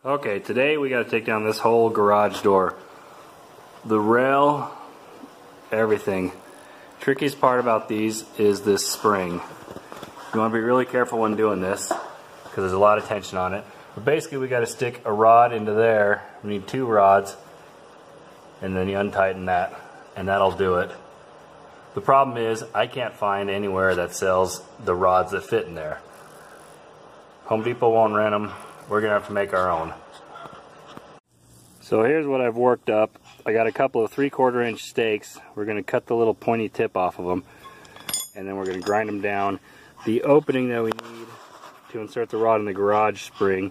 Okay, today we got to take down this whole garage door. The rail, everything. Trickiest part about these is this spring. You want to be really careful when doing this because there's a lot of tension on it. But basically we got to stick a rod into there. We need 2 rods and then you untighten that and that'll do it. The problem is I can't find anywhere that sells the rods that fit in there. Home Depot won't rent them. We're going to have to make our own. So here's what I've worked up. I got a couple of 3/4 inch stakes. We're going to cut the little pointy tip off of them and then we're going to grind them down. The opening that we need to insert the rod in the garage spring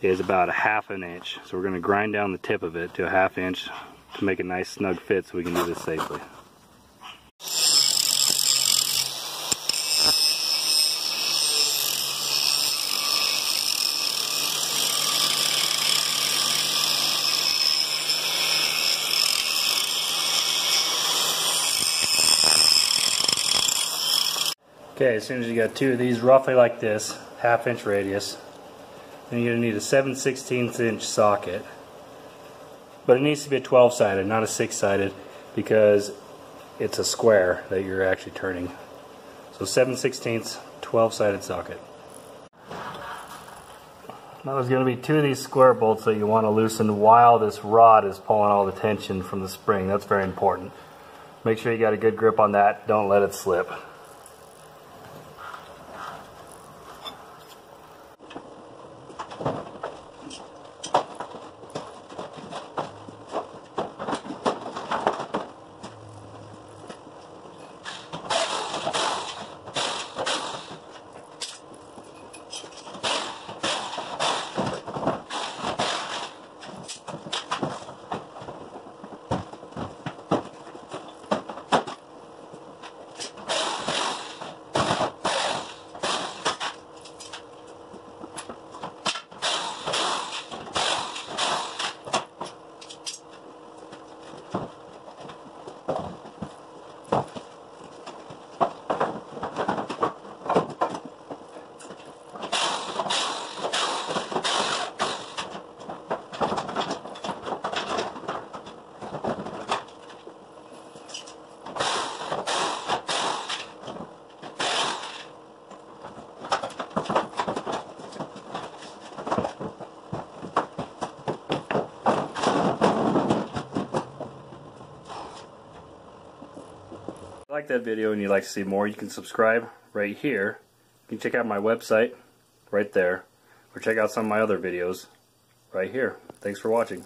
is about a 1/2 inch. So we're going to grind down the tip of it to a 1/2 inch to make a nice snug fit so we can do this safely. Okay, as soon as you got 2 of these roughly like this, 1/2 inch radius, then you're going to need a 7/16 inch socket. But it needs to be a 12-sided, not a 6-sided, because it's a square that you're actually turning. So 7/16 12-sided socket. Now there's going to be 2 of these square bolts that you want to loosen while this rod is pulling all the tension from the spring. That's very important. Make sure you got a good grip on that. Don't let it slip. If you like that video and you'd like to see more, you can subscribe right here. You can check out my website right there, or check out some of my other videos right here. Thanks for watching.